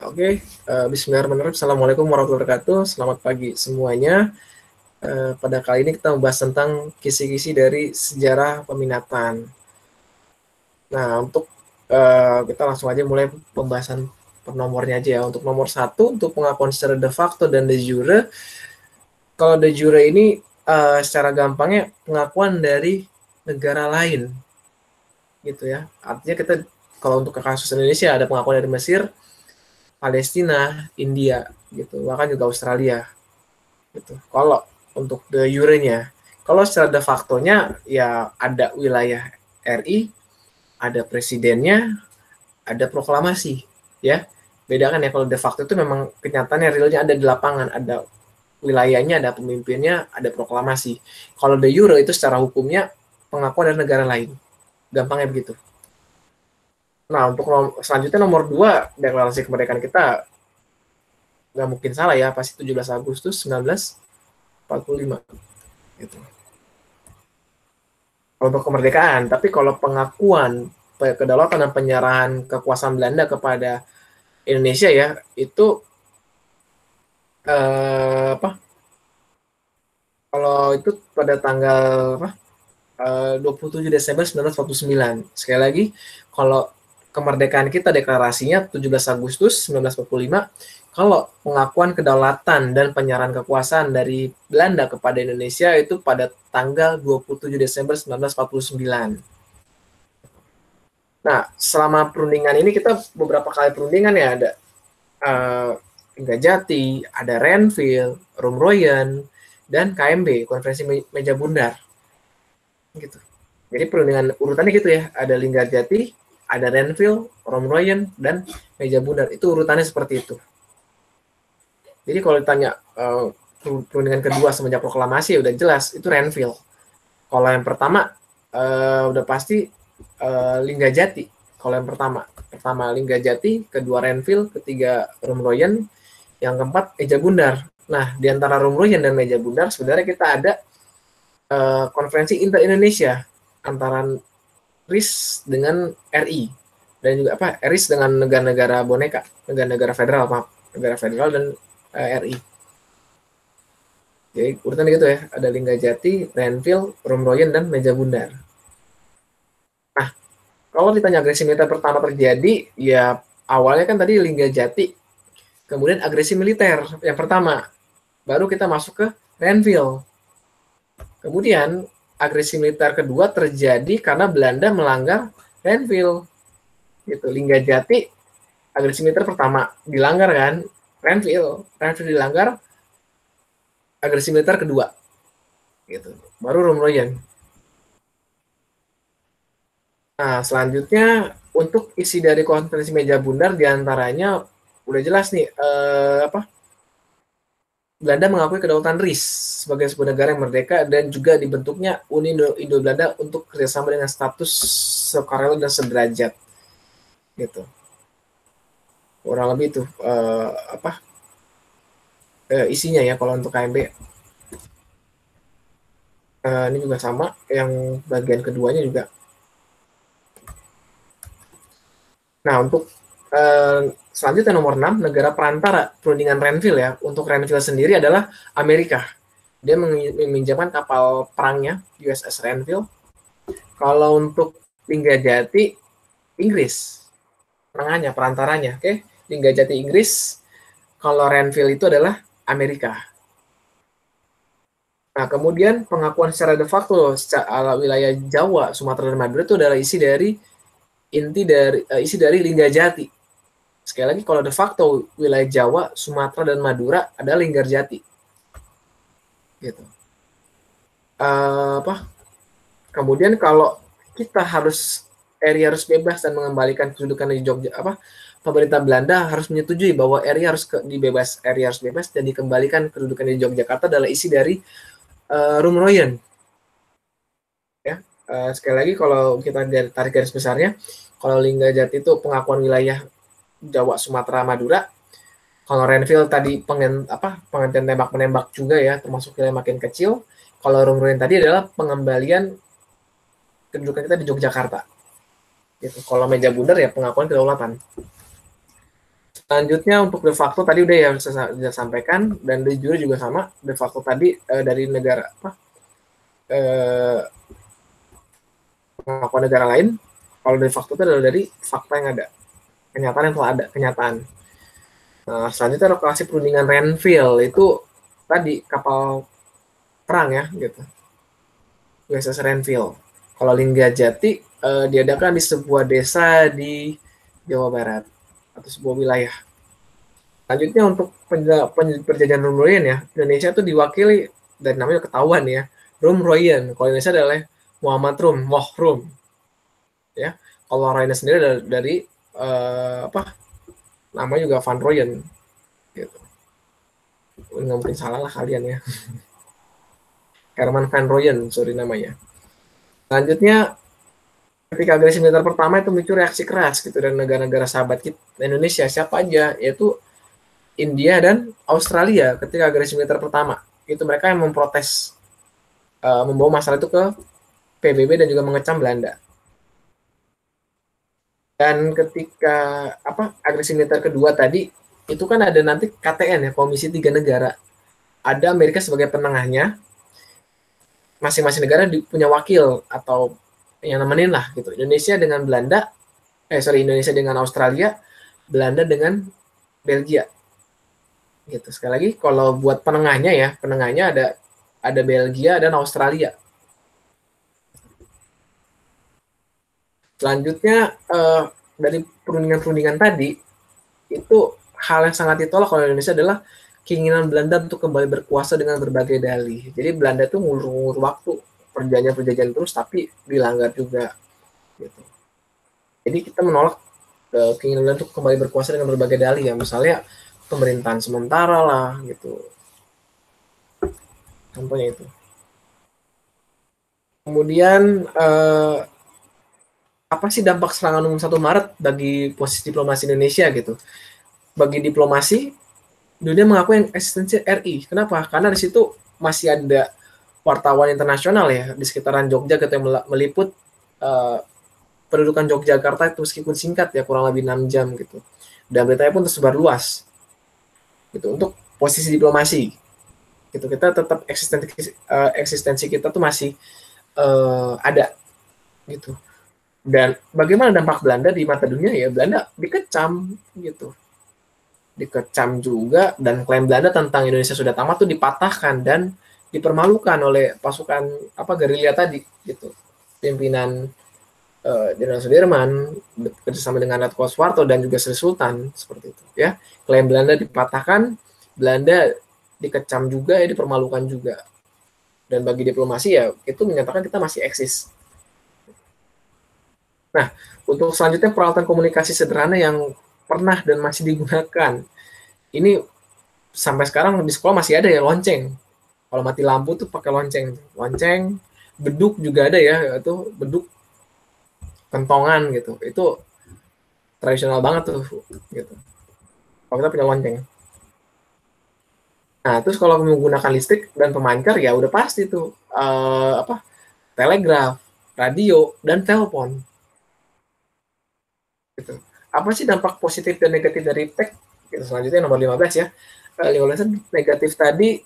Oke, bismillahirrahmanirrahim. Assalamualaikum warahmatullahi wabarakatuh. Selamat pagi semuanya. Pada kali ini kita membahas tentang kisi-kisi dari sejarah peminatan. Nah, untuk kita langsung aja mulai pembahasan per nomornya aja ya. Untuk nomor 1, untuk pengakuan secara de facto dan de jure. Kalau de jure ini secara gampangnya pengakuan dari negara lain, gitu ya. Artinya kita kalau untuk kasus Indonesia ada pengakuan dari Mesir, Palestina, India, gitu, bahkan juga Australia, gitu. Kalau untuk de jure-nya, kalau secara de facto-nya ya ada wilayah RI, ada presidennya, ada proklamasi, ya. Bedakan ya, kalau de facto itu memang kenyataannya realnya ada di lapangan, ada wilayahnya, ada pemimpinnya, ada proklamasi. Kalau de jure itu secara hukumnya pengakuan dari negara lain. Gampangnya begitu. Nah, untuk selanjutnya nomor 2, deklarasi kemerdekaan kita nggak mungkin salah ya, pasti 17 Agustus 1945. Gitu. Untuk kemerdekaan, tapi kalau pengakuan kedaulatan dan penyerahan kekuasaan Belanda kepada Indonesia ya, itu kalau itu pada tanggal 27 Desember 1949. Sekali lagi, kalau kemerdekaan kita deklarasinya 17 Agustus 1945, kalau pengakuan kedaulatan dan penyerahan kekuasaan dari Belanda kepada Indonesia itu pada tanggal 27 Desember 1949. Nah, selama perundingan ini kita beberapa kali perundingan ya, ada Linggajati, ada Renville, Rumroyen, dan KMB, Konferensi Meja Bundar. Gitu. Jadi perundingan urutannya gitu ya, ada Linggajati, ada Renville, Rumroyen, dan Meja Bundar. Itu urutannya seperti itu. Jadi kalau ditanya perundingan kedua semenjak proklamasi, udah jelas itu Renville. Kalau yang pertama udah pasti Linggajati. Kalau yang pertama Linggajati, kedua Renville, ketiga Rumroyen, yang keempat Meja Bundar. Nah, di antara Rumroyen dan Meja Bundar sebenarnya kita ada konferensi inter-Indonesia antara RIS dengan RI, dan juga RIS dengan negara-negara boneka, negara-negara federal, negara federal dan RI. Jadi urutan gitu ya, ada Linggajati, Renville, Rumroyen, dan Meja Bundar. Nah, kalau ditanya agresi militer pertama terjadi, ya awalnya kan tadi Linggajati, kemudian agresi militer yang pertama, baru kita masuk ke Renville. Kemudian agresi militer kedua terjadi karena Belanda melanggar Renville. Gitu. Linggajati, agresi militer pertama dilanggar kan, Renville dilanggar, agresi militer kedua. Gitu. Baru Rumroyen. Nah, selanjutnya untuk isi dari konferensi Meja Bundar diantaranya udah jelas nih, Belanda mengakui kedaulatan RIS sebagai sebuah negara yang merdeka dan juga dibentuknya Uni Indo-Belanda untuk kerjasama dengan status sukarela dan sederajat, gitu. Kurang lebih itu isinya ya kalau untuk KMB. Ini juga sama, yang bagian keduanya juga. Nah, untuk selanjutnya nomor 6, negara perantara perundingan Renville ya. Untuk Renville sendiri adalah Amerika. Dia meminjamkan kapal perangnya USS Renville. Kalau untuk Linggajati, Inggris perantaranya, oke. Linggajati Inggris, kalau Renville itu adalah Amerika. Nah, kemudian pengakuan secara de facto secara wilayah Jawa, Sumatera, dan Madura itu adalah isi dari Linggajati. Sekali lagi, kalau de facto wilayah Jawa, Sumatera, dan Madura adalah Linggarjati. Gitu. Kemudian kalau kita harus bebas dan mengembalikan kedudukan di Jogja, pemerintah Belanda harus menyetujui bahwa RI harus bebas dan dikembalikan kedudukan di Yogyakarta adalah isi dari Rumroyen. Ya, sekali lagi kalau kita tarik garis besarnya, kalau Linggajati itu pengakuan wilayah Jawa, Sumatera, Madura. Kalau Renville tadi penghentian tembak menembak juga ya, termasuk wilayah makin kecil. Kalau Rumroyen tadi adalah pengembalian kedudukan kita di Yogyakarta. Gitu. Kalau Meja Bundar ya pengakuan kedaulatan. Selanjutnya untuk de facto tadi udah ya saya sampaikan, dan de jure juga sama. De facto tadi dari negara pengakuan negara lain. Kalau de facto itu adalah dari fakta yang ada, kenyataan yang telah ada, kenyataan. Nah, selanjutnya lokasi perundingan Renville itu tadi kapal perang ya gitu. USS Renville. Kalau Linggajati diadakan di sebuah desa di Jawa Barat atau sebuah wilayah. Selanjutnya untuk perjanjian Rumroyen ya, Indonesia itu diwakili dan namanya ketahuan ya, Rumroyen. Kalau Indonesia adalah Muhammad Rum, Moh Rum. Ya, kalau Royen sendiri dari namanya juga Van Royen. Gitu. Nggak mungkin salah lah kalian ya. Herman Van Royen, sorry namanya. Selanjutnya ketika agresi militer pertama itu memicu reaksi keras gitu dan negara-negara sahabat kita Indonesia siapa aja, yaitu India dan Australia. Ketika agresi militer pertama itu mereka yang memprotes, membawa masalah itu ke PBB dan juga mengecam Belanda. Dan ketika agresi militer kedua tadi itu kan ada nanti KTN ya, Komisi Tiga Negara, ada Amerika sebagai penengahnya, masing-masing negara punya wakil atau yang nemenin lah gitu. Indonesia dengan Indonesia dengan Australia, Belanda dengan Belgia. Gitu. Sekali lagi kalau buat penengahnya ada Belgia dan Australia. Selanjutnya dari perundingan-perundingan tadi itu hal yang sangat ditolak oleh Indonesia adalah keinginan Belanda untuk kembali berkuasa dengan berbagai dalih. Jadi Belanda itu ngulur waktu, perjanjian terus tapi dilanggar juga gitu. Jadi kita menolak keinginan Belanda untuk kembali berkuasa dengan berbagai dalih ya, misalnya pemerintahan sementara lah gitu. Contohnya itu. Kemudian apa sih dampak serangan umum 1 Maret bagi posisi diplomasi Indonesia gitu? Bagi diplomasi, dunia mengakui eksistensi RI. Kenapa? Karena di situ masih ada wartawan internasional ya di sekitaran Jogja gitu yang meliput pendudukan Yogyakarta itu meskipun singkat ya, kurang lebih 6 jam gitu. Dan beritanya pun tersebar luas. Gitu untuk posisi diplomasi. Gitu kita tetap eksistensi kita tuh masih ada gitu. Dan bagaimana dampak Belanda di mata dunia ya, Belanda dikecam gitu. Dikecam juga, dan klaim Belanda tentang Indonesia sudah tamat tuh dipatahkan dan dipermalukan oleh pasukan gerilya tadi gitu. Pimpinan Jenderal Sudirman bekerjasama dengan Letko Soeharto dan juga Sri Sultan seperti itu ya. Klaim Belanda dipatahkan, Belanda dikecam juga ya, dipermalukan juga. Dan bagi diplomasi ya itu menyatakan kita masih eksis. Nah, untuk selanjutnya peralatan komunikasi sederhana yang pernah dan masih digunakan. Ini sampai sekarang di sekolah masih ada ya, lonceng. Kalau mati lampu tuh pakai lonceng. Lonceng, beduk juga ada ya, itu beduk kentongan gitu. Itu tradisional banget tuh gitu. Kalau kita punya lonceng. Nah, terus kalau menggunakan listrik dan pemancar ya udah pasti tuh telegraf, radio, dan telepon. Gitu. Apa sih dampak positif dan negatif dari tech? Gitu. Selanjutnya nomor 15 ya. 15 negatif tadi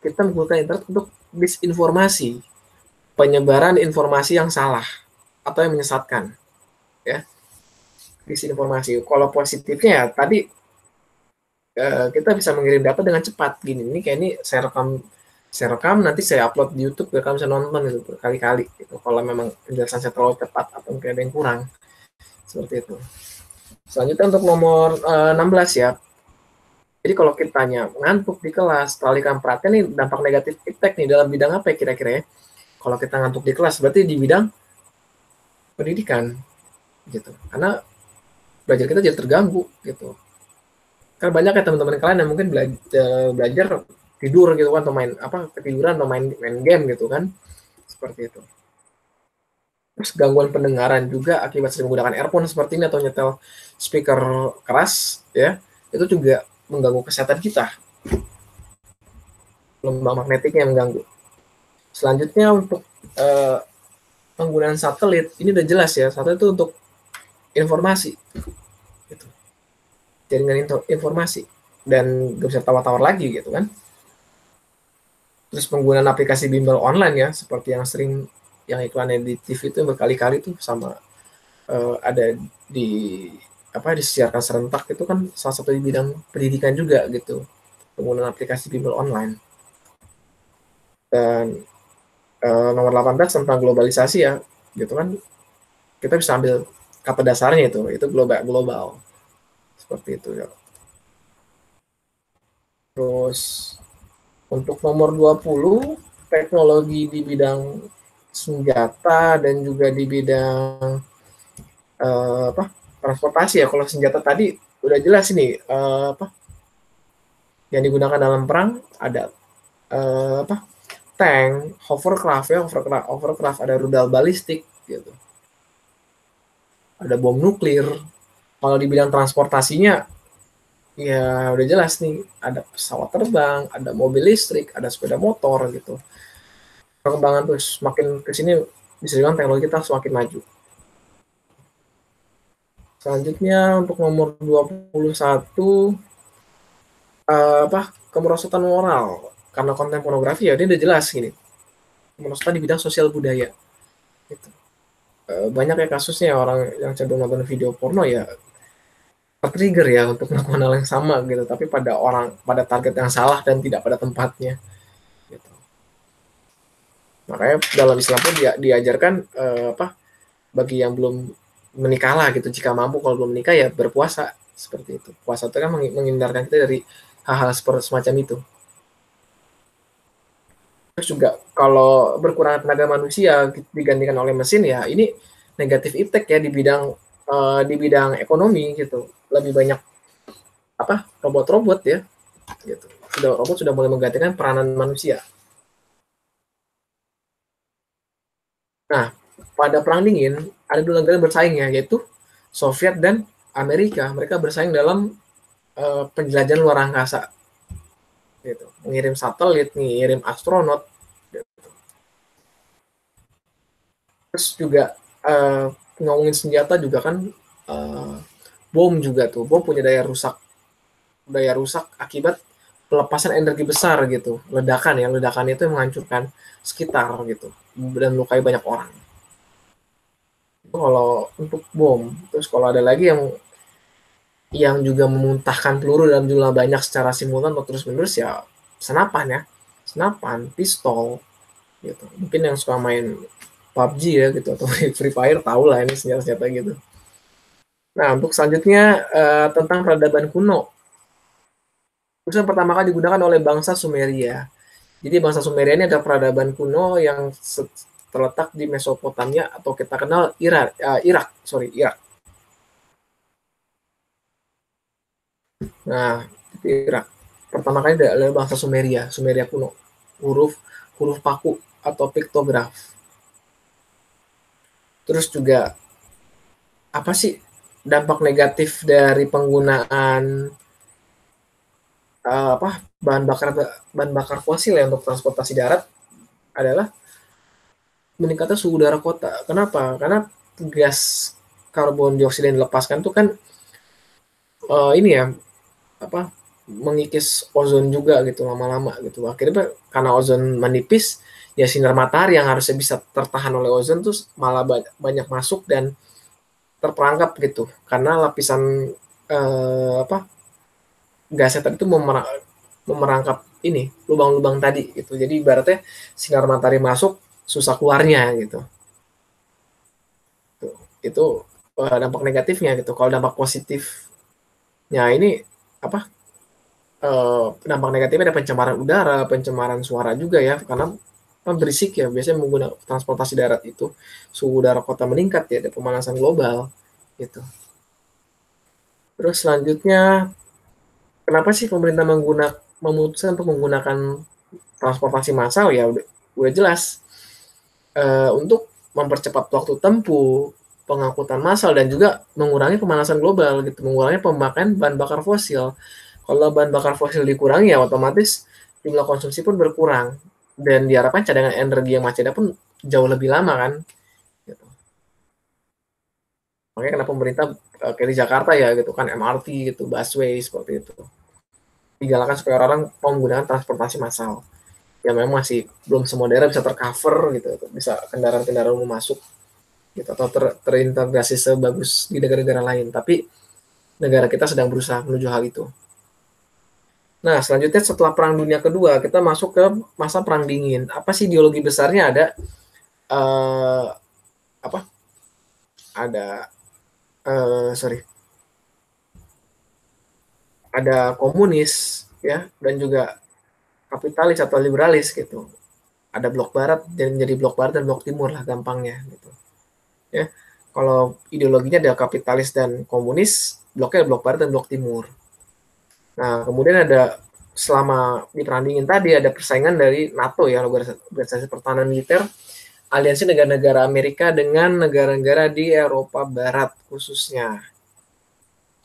kita menggunakan internet untuk disinformasi, penyebaran informasi yang salah atau yang menyesatkan, ya. Disinformasi. Kalau positifnya ya tadi kita bisa mengirim data dengan cepat. Gini, ini kayak ini saya rekam nanti saya upload di YouTube biar kalian bisa nonton gitu berkali-kali. Gitu. Kalau memang penjelasan saya terlalu cepat atau mungkin ada yang kurang. Seperti itu. Selanjutnya untuk nomor 16 ya. Jadi kalau kita tanya ngantuk di kelas, teralihkan perhatian nih, dampak negatif iptek nih dalam bidang apa ya kira-kira ya? Kalau kita ngantuk di kelas berarti di bidang pendidikan gitu. Karena belajar kita jadi terganggu gitu. Kan banyak ya teman-teman kalian yang mungkin belajar tidur gitu kan, atau main ketiduran atau main game gitu kan. Seperti itu. Terus gangguan pendengaran juga akibat sering menggunakan earphone seperti ini atau nyetel speaker keras ya, itu juga mengganggu kesehatan kita. Gelombang magnetiknya yang mengganggu. Selanjutnya untuk penggunaan satelit, ini udah jelas ya, satelit itu untuk informasi. Gitu. jaringan informasi dan gak bisa tawar-tawar lagi gitu kan. Terus penggunaan aplikasi bimbel online ya, seperti yang sering yang iklannya di TV itu berkali-kali tuh sama ada di disiarkan serentak, itu kan salah satu di bidang pendidikan juga gitu, penggunaan aplikasi bimbel online. Dan nomor 18 tentang globalisasi ya, gitu kan, kita bisa ambil kata dasarnya itu global seperti itu ya. Terus untuk nomor 20, teknologi di bidang senjata dan juga di bidang transportasi ya. Kalau senjata tadi udah jelas ini yang digunakan dalam perang ada tank, hovercraft ya, hovercraft ada rudal balistik gitu. Ada bom nuklir. Kalau di bidang transportasinya ya udah jelas nih, ada pesawat terbang, ada mobil listrik, ada sepeda motor gitu. Perkembangan terus semakin ke sini bisa dibilang teknologi kita semakin maju. Selanjutnya untuk nomor 21 kemerosotan moral karena konten pornografi ya, dia udah jelas gini, kemerosotan di bidang sosial budaya gitu. Banyak ya kasusnya orang yang cenderung nonton video porno ya tertrigger ya untuk melakukan hal yang sama gitu, tapi pada target yang salah dan tidak pada tempatnya gitu. Makanya dalam Islam pun diajarkan bagi yang belum menikah lah gitu, jika mampu, kalau belum menikah ya berpuasa seperti itu. Puasa itu kan menghindarkan kita dari hal-hal seperti semacam itu. Terus juga kalau berkurang tenaga manusia digantikan oleh mesin ya, ini negatif impact ya di bidang ekonomi gitu. Lebih banyak robot-robot ya gitu. Robot sudah mulai menggantikan peranan manusia. Nah, pada perang dingin ada dua negara bersaing ya, yaitu Soviet dan Amerika. Mereka bersaing dalam penjelajahan luar angkasa gitu. Mengirim satelit, mengirim astronot gitu. Terus juga ngomongin senjata juga kan, bom juga tuh, bom punya daya rusak akibat pelepasan energi besar gitu, ledakan itu menghancurkan sekitar gitu dan melukai banyak orang. Itu kalau untuk bom. Terus kalau ada lagi yang juga memuntahkan peluru dalam jumlah banyak secara simultan atau terus menerus ya, senapan, pistol gitu. Mungkin yang suka main PUBG ya gitu atau Free Fire tahu lah ini senjata-senjata gitu. Nah, untuk selanjutnya tentang peradaban kuno. Khususnya pertama kali digunakan oleh bangsa Sumeria. Jadi bangsa Sumeria ini ada peradaban kuno yang terletak di Mesopotamia atau kita kenal Irak. Nah, itu Irak. Pertama kali adalah bangsa Sumeria kuno. Huruf paku atau piktograf. Terus juga apa sih dampak negatif dari penggunaan bahan bakar fosil ya untuk transportasi darat adalah meningkatnya suhu udara kota. Kenapa? Karena gas karbon dioksida yang dilepaskan itu kan ini ya mengikis ozon juga gitu lama-lama gitu. Akhirnya karena ozon menipis ya, sinar matahari yang harusnya bisa tertahan oleh ozon terus malah banyak masuk dan terperangkap gitu, karena lapisan gasnya tadi itu memerangkap ini lubang-lubang tadi gitu. Jadi ibaratnya sinar matahari masuk susah keluarnya gitu. Itu dampak negatifnya gitu. Kalau dampak positifnya ini dampak negatifnya ada pencemaran udara, pencemaran suara juga ya, karena berisik ya, biasanya menggunakan transportasi darat itu suhu udara kota meningkat ya, ada pemanasan global gitu. Terus selanjutnya, kenapa sih pemerintah memutuskan untuk menggunakan transportasi massal ya, udah jelas untuk mempercepat waktu tempuh, pengangkutan massal dan juga mengurangi pemanasan global gitu, mengurangi pemakaian bahan bakar fosil. Kalau bahan bakar fosil dikurangi ya otomatis jumlah konsumsi pun berkurang dan diharapkan cadangan energi yang masih ada pun jauh lebih lama kan gitu. Makanya kenapa pemerintah kayak di Jakarta ya gitu kan MRT gitu, busway seperti itu. Digalakan supaya orang mau menggunakan transportasi massal. Ya memang masih belum semua daerah bisa tercover gitu, bisa kendaraan-kendaraan umum masuk gitu atau terintegrasi sebagus di negara-negara lain. Tapi negara kita sedang berusaha menuju hal itu. Nah, selanjutnya setelah Perang Dunia Kedua, kita masuk ke masa Perang Dingin. Apa sih ideologi besarnya? Ada eh, apa? Ada sorry, ada komunis ya dan juga kapitalis atau liberalis gitu. Ada blok barat dan menjadi blok barat dan blok timur lah gampangnya gitu. Ya. Kalau ideologinya ada kapitalis dan komunis, bloknya blok barat dan blok timur. Nah, kemudian ada selama di Perang Dingin tadi ada persaingan dari NATO ya, organisasi pertahanan militer, aliansi negara-negara Amerika dengan negara-negara di Eropa Barat khususnya.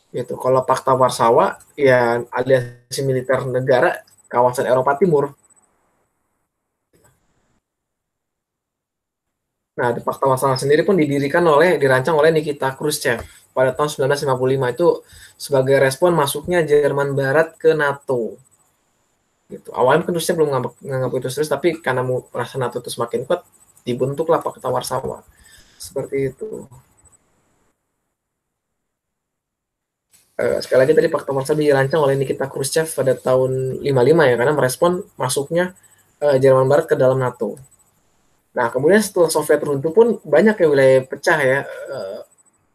Gitu. Kalau Pakta Warsawa ya aliansi militer negara kawasan Eropa Timur. Nah, di Fakta Masalah sendiri pun dirancang oleh Nikita Khrushchev pada tahun 1955 itu sebagai respon masuknya Jerman Barat ke NATO. Gitu. Awalnya kan Khrushchev belum menganggap itu serius, tapi karena merasa NATO itu semakin kuat, dibentuklah Fakta Warsawa. Seperti itu. Sekali lagi tadi Fakta Warsawa dirancang oleh Nikita Khrushchev pada tahun 55 ya, karena merespon masuknya Jerman Barat ke dalam NATO. Nah, kemudian setelah Soviet runtuh pun banyak ya wilayah pecah ya,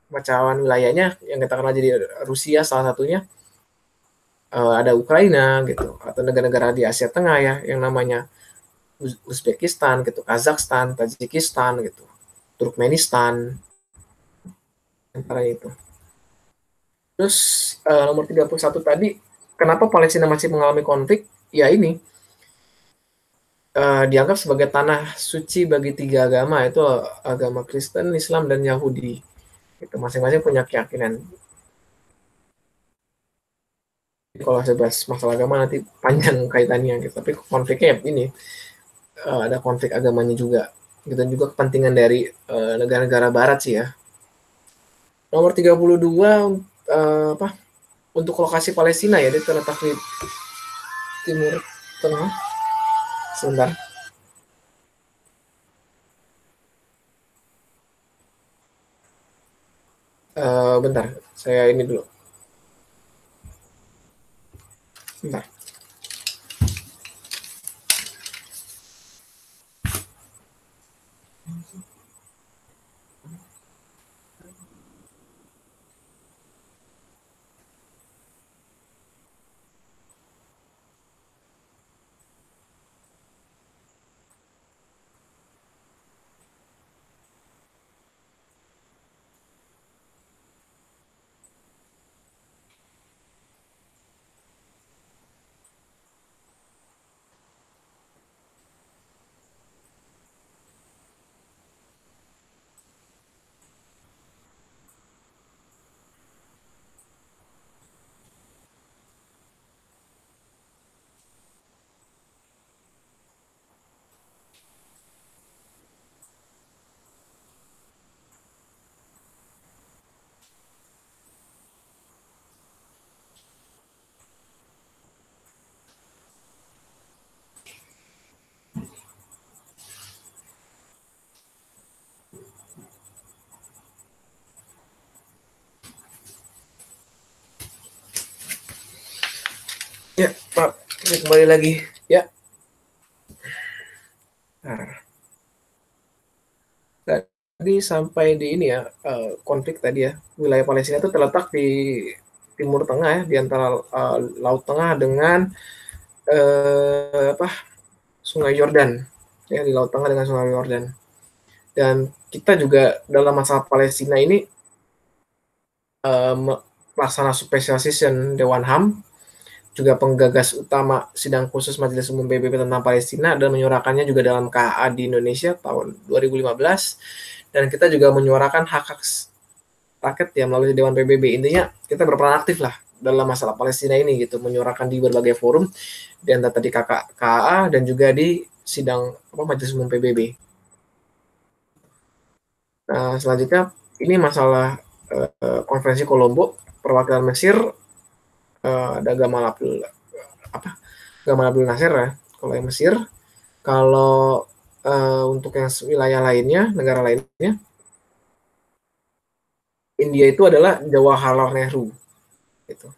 pecahan wilayahnya yang kita kenal jadi Rusia salah satunya, ada Ukraina gitu atau negara-negara di Asia Tengah ya yang namanya Uzbekistan gitu, Kazakhstan, Tajikistan gitu, Turkmenistan antara itu. Terus nomor 31 tadi, kenapa Palestina masih mengalami konflik? Ya ini dianggap sebagai tanah suci bagi tiga agama, itu agama Kristen, Islam, dan Yahudi. Itu masing-masing punya keyakinan. Kalau saya bahas masalah agama nanti panjang kaitannya gitu. Tapi konfliknya ini ada konflik agamanya juga. Gitu, dan juga kepentingan dari negara-negara barat sih ya. Nomor 32 apa? Untuk lokasi Palestina ya, dia terletak di timur tengah. Sebentar. Bentar, saya ini dulu. Bentar. Ya, Pak, ini kembali lagi. Ya. Nah, tadi sampai di ini ya, konflik tadi ya. Wilayah Palestina itu terletak di Timur Tengah ya, di antara Laut Tengah dengan apa? Sungai Yordan. Ya, di Laut Tengah dengan Sungai Yordan. Dan kita juga dalam masalah Palestina ini pelaksana special session Dewan HAM, juga penggagas utama sidang khusus Majelis Umum PBB tentang Palestina dan menyuarakannya juga dalam KA di Indonesia tahun 2015, dan kita juga menyuarakan hak-hak rakyat ya melalui Dewan PBB. Intinya kita berperan aktif lah dalam masalah Palestina ini gitu, menyuarakan di berbagai forum di antara tadi KA dan juga di sidang Majelis Umum PBB. Nah, selanjutnya ini masalah Konferensi Kolombo, perwakilan Mesir ada Gamal Abdul Nasser ya, kalau yang Mesir. Kalau untuk yang wilayah lainnya, negara lainnya, India itu adalah Jawaharlal Nehru, gitu.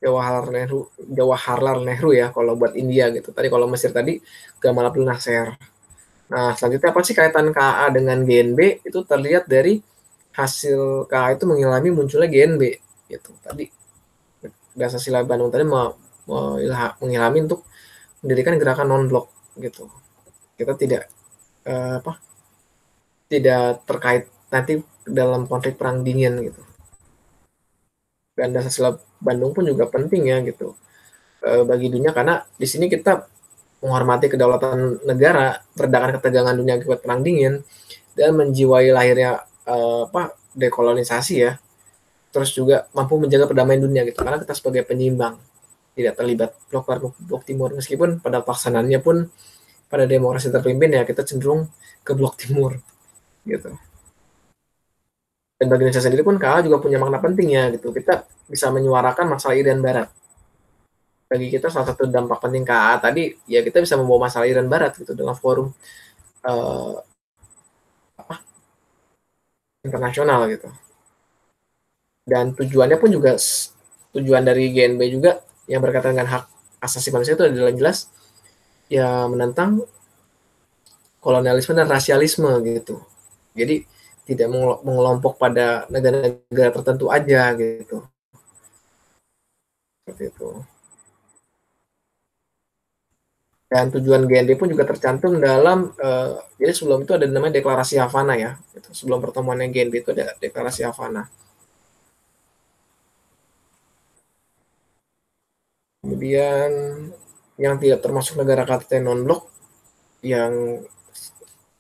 Jawaharlal Nehru ya kalau buat India gitu. Tadi kalau Mesir tadi Gamal Abdul Nasser. Nah, selanjutnya apa sih kaitan KA dengan GNB? Itu terlihat dari hasil KA itu mengilhami munculnya GNB gitu. Tadi dasar sila Bandung tadi mengilhami untuk mendirikan gerakan non blok gitu. Kita tidak tidak terkait nanti dalam konflik perang dingin gitu. Dan dasar sila Bandung pun juga penting ya gitu bagi dunia, karena di sini kita menghormati kedaulatan negara, meredakan ketegangan dunia akibat perang dingin, dan menjiwai lahirnya dekolonisasi ya. Terus juga mampu menjaga perdamaian dunia gitu, karena kita sebagai penyimbang tidak terlibat blok barat blok timur, meskipun pada pelaksanaannya pun pada demokrasi terpimpin ya kita cenderung ke blok timur gitu. Dan bagi Indonesia sendiri pun KA juga punya makna penting ya gitu. Kita bisa menyuarakan masalah Irian Barat. Bagi kita salah satu dampak penting KA tadi ya kita bisa membawa masalah Irian Barat gitu dalam forum internasional gitu. Dan tujuannya pun juga tujuan dari GNB juga yang berkaitan dengan hak asasi manusia itu adalah jelas ya menentang kolonialisme dan rasialisme gitu. Jadi tidak mengelompok pada negara-negara tertentu aja gitu. Seperti itu. Dan tujuan GNB pun juga tercantum dalam jadi sebelum itu ada namanya deklarasi Havana ya. Gitu. Sebelum pertemuannya GNB itu ada deklarasi Havana. Kemudian yang tidak termasuk negara KTT non blok yang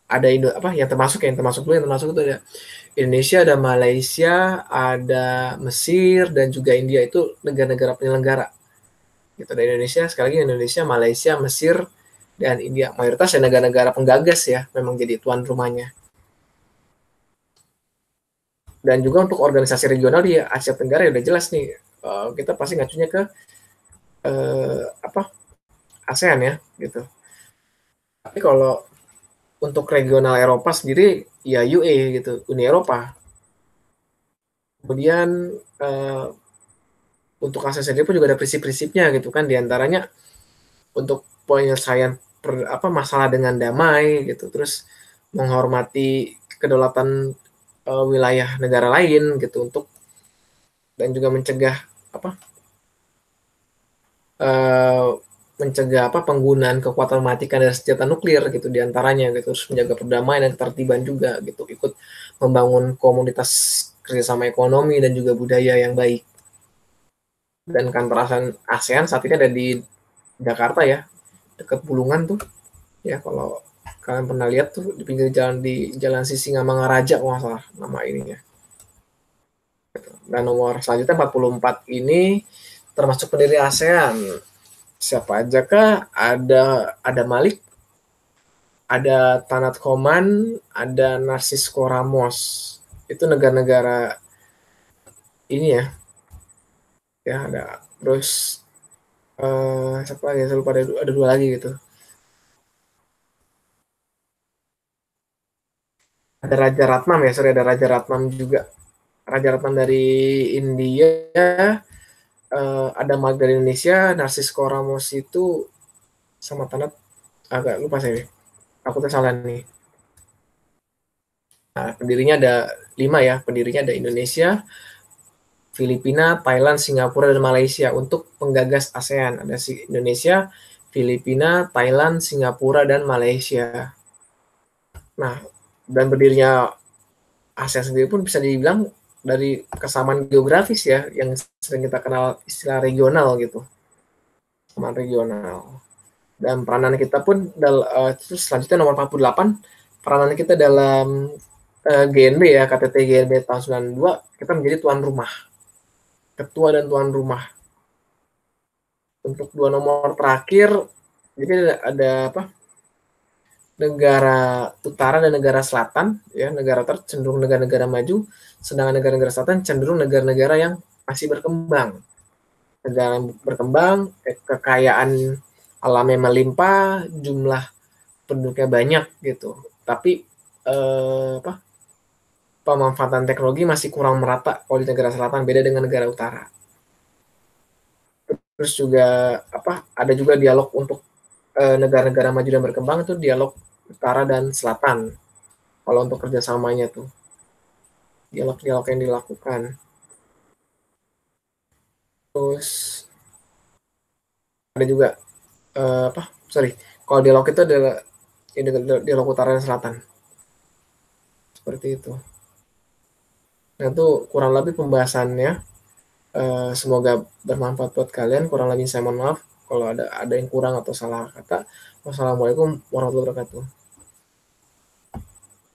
ada yang termasuk dulu yang termasuk itu ada Indonesia, ada Malaysia, ada Mesir, dan juga India. Itu negara-negara penyelenggara gitu. Dari Indonesia sekali lagi Indonesia, Malaysia, Mesir, dan India. Mayoritas ya negara-negara penggagas ya memang jadi tuan rumahnya. Dan juga untuk organisasi regional di Asia Tenggara ya udah jelas nih kita pasti ngacunya ke ASEAN ya gitu. Tapi kalau untuk regional Eropa sendiri ya UE gitu, Uni Eropa. Kemudian untuk ASEAN sendiri pun juga ada prinsip-prinsipnya gitu kan, diantaranya untuk penyelesaian masalah dengan damai gitu, terus menghormati kedaulatan wilayah negara lain gitu, untuk dan juga mencegah penggunaan kekuatan mematikan dari senjata nuklir gitu diantaranya gitu, terus menjaga perdamaian dan ketertiban juga gitu, ikut membangun komunitas kerjasama ekonomi dan juga budaya yang baik. Dan kantor ASEAN saat ini ada di Jakarta ya, dekat Bulungan tuh ya, kalau kalian pernah lihat tuh di pinggir jalan, di Jalan Sisingamangaraja kalau nggak salah nama ininya. Dan nomor selanjutnya 44 ini termasuk pendiri ASEAN. Siapa aja kah? Ada Malik, ada Tanat Koman, ada Narcisco Ramos. Itu negara-negara ini ya. Ya ada. Terus siapa lagi? Saya lupa, ada dua lagi gitu. Ada Raja Ratnam ya, sorry, ada Raja Ratnam juga. Raja Ratnam dari India, ada Malik dari Indonesia, Narcisco Ramos itu sama Tanat agak lupa saya. Aku salah nih. Nah, pendirinya ada 5 ya, pendirinya ada Indonesia, Filipina, Thailand, Singapura, dan Malaysia. Untuk penggagas ASEAN ada Indonesia, Filipina, Thailand, Singapura, dan Malaysia. Nah, dan berdirinya ASEAN sendiri pun bisa dibilang dari kesamaan geografis ya, yang sering kita kenal istilah regional gitu, kesamaan regional. Dan peranan kita pun terus selanjutnya nomor 48, peranan kita dalam GNB ya, KTT GNB tahun 92, kita menjadi tuan rumah, ketua dan tuan rumah. Untuk 2 nomor terakhir, jadi ada negara utara dan negara selatan, ya, negara utara cenderung negara-negara maju, sedangkan negara-negara selatan cenderung negara-negara yang masih berkembang. Negara berkembang, kekayaan alamnya melimpah, jumlah penduduknya banyak gitu. Tapi pemanfaatan teknologi masih kurang merata kalau di negara selatan, beda dengan negara utara. Terus juga ada juga dialog untuk negara-negara maju dan berkembang, itu dialog utara dan selatan. Kalau untuk kerjasamanya tuh dialog-dialog yang dilakukan. Terus ada juga kalau dialog itu adalah dialog utara dan selatan, seperti itu. Nah, itu kurang lebih pembahasannya. Semoga bermanfaat buat kalian. Kurang lebih saya mohon maaf kalau ada yang kurang atau salah kata. Wassalamualaikum warahmatullahi wabarakatuh.